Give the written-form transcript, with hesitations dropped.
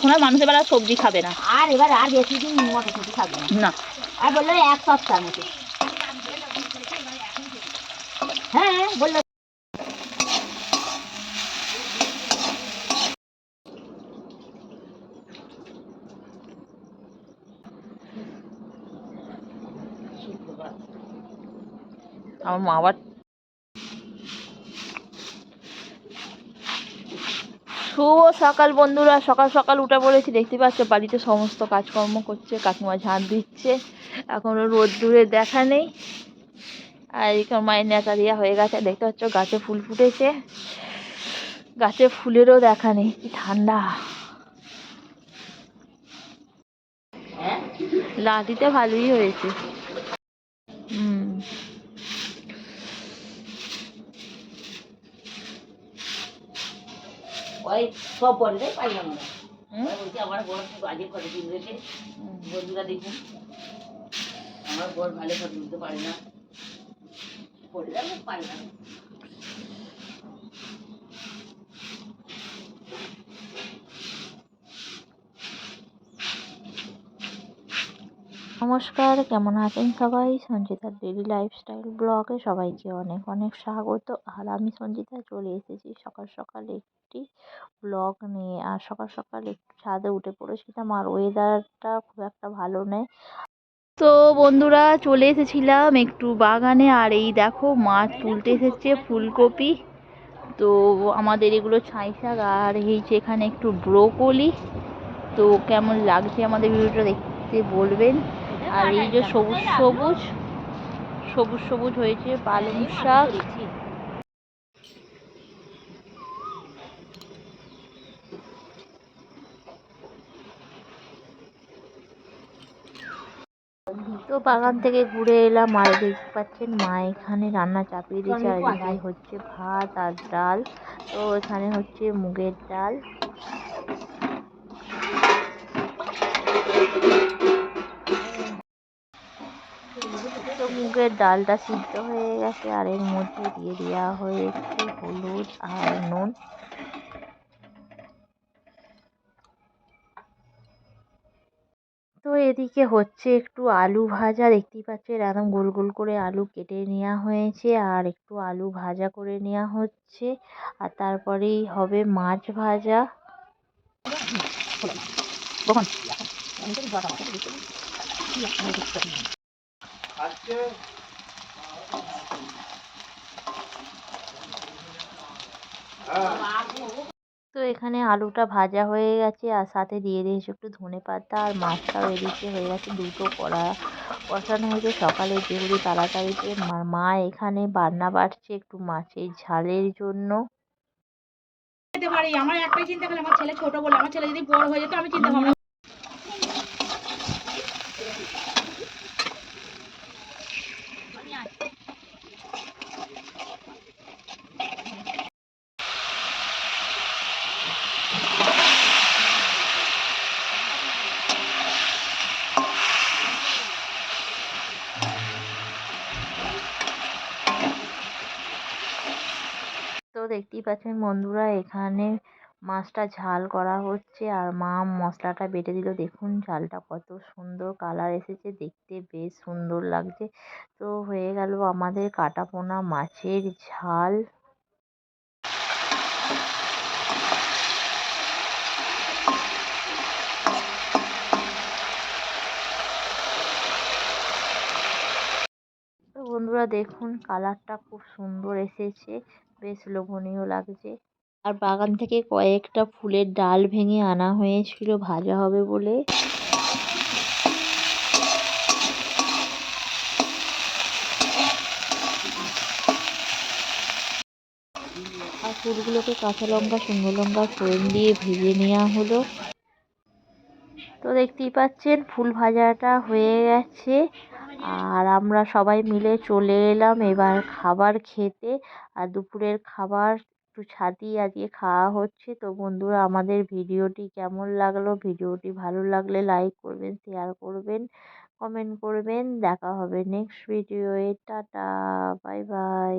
এখন আর মানুষ এবার আর সবজি খাবে না, আর এবার আর বেশি দিন মটরশুঁটি খাবে না। আর বললো 1 সপ্তাহ মতো। হ্যাঁ বললো। আমার মা আবার শুভ সকাল বন্ধুরা, সকাল সকাল উঠে পড়েছি, দেখতে পাচ্ছ বাড়িতে সমস্ত কাজকর্ম করছে, কাকিমা ঝাঁট দিচ্ছে, এখনো রোদ্দুরে দেখা নেই। আর এখানে মায়ের নেতা দিয়া হয়ে গেছে, দেখতে পাচ্ছ গাছে ফুল ফুটেছে, গাছে ফুলেরও দেখা নেই, কি ঠান্ডা। লাঠিতে ভালোই হয়েছে। ওই সব বললে পাইলাম না। বলছি আমার বড় আগে ফটো তুলতে, বন্ধুরা দেখুন আমার বড় ভালো ফটো তুলতে পারে না, বললাম পারি না। নমস্কার, কেমন আছেন সবাই? সঞ্চিতার ডেইলি লাইফস্টাইল ব্লগে সবাইকে অনেক অনেক স্বাগত। আর আমি সঞ্চিতা চলে এসেছি সকাল সকাল একটি ব্লগ নিয়ে। আর সকাল সকাল একটু ছাদে উঠে পড়েছিলাম, আর ওয়েদারটা খুব একটা ভালো নেই। তো বন্ধুরা চলে এসেছিলাম একটু বাগানে, আর এই দেখো মাছ তুলতে এসেছে ফুলকপি। তো আমাদের এগুলো ছাই শাক, আর এই যে এখানে একটু ব্রোকলি। তো কেমন লাগছে আমাদের ভিডিওটা দেখতে বলবেন। আর এই যে সবুজ সবুজ সবুজ সবুজ হয়েছে পালং শাক। তো বাগান থেকে ঘুরে এলাম, আর দেখতে পাচ্ছেন মা এখানে রান্না চাপিয়ে দিয়েছে। আর এদিকে হচ্ছে ভাত আর ডাল। তো এখানে হচ্ছে মুগের ডাল। তো মুগের ডালটা সিদ্ধ হয়ে গেছে, আর এর মধ্যে দিয়ে দেওয়া হয়েছে হলুদ আর নুন। তো এদিকে হচ্ছে একটু আলু ভাজা, দেখতেই পাচ্ছেন একদম গোল গোল করে আলু কেটে নেওয়া হয়েছে, আর একটু আলু ভাজা করে নেওয়া হচ্ছে। আর তারপরেই হবে মাছ ভাজা। তো এখানে আলুটা ভাজা হয়ে গেছে, আর সাথে দিয়ে দিয়েছি একটু ধনেপাতা, আর মাছটাও এদিকে হয়ে গেছে। দুটো কড়া বসানো হয়েছে সকালে যেগুলি তাড়াতাড়িতে। মা এখানে বান্না বাটছে একটু মাছের ঝালের জন্য। আমার একটাই চিন্তা করলাম, আমার ছেলে ছোট বলে, আমার ছেলে যদি বড় হয়ে যেত আমি চিন্তা ভাবনা। তো দেখতেই পাচ্ছেন বন্ধুরা এখানে মাছটা ঝাল করা হচ্ছে, আর মা মশলাটা বেটে দিল। দেখুন ঝালটা কত সুন্দর কালার এসেছে, দেখতে বেশ সুন্দর লাগছে। তো হয়ে গেল আমাদের কাটাপোনা মাছের ঝাল। তো বন্ধুরা দেখুন কালারটা খুব সুন্দর এসেছে, বেশ লোভনীয় লাগছে। আর বাগান থেকে কয়েকটা ফুলের ডাল ভেঙে আনা হয়েছিল ভাজা হবে বলে। আর ফুলগুলোকে কাঁচা লঙ্কা শুকনো লঙ্কা ফোড়ন দিয়ে ভেজে নেওয়া হলো। তো দেখতেই পাচ্ছেন ফুল ভাজাটা হয়ে গেছে, আর আমরা সবাই মিলে চলে এলাম এবার খাবার খেতে। আর দুপুরের খাবার একটু ছাদেই আজকে খাওয়া হচ্ছে। তো বন্ধুরা আমাদের ভিডিওটি কেমন লাগলো? ভিডিওটি ভালো লাগলে লাইক করবেন, শেয়ার করবেন, কমেন্ট করবেন। দেখা হবে নেক্সট ভিডিওয়ে। Tata, bye by.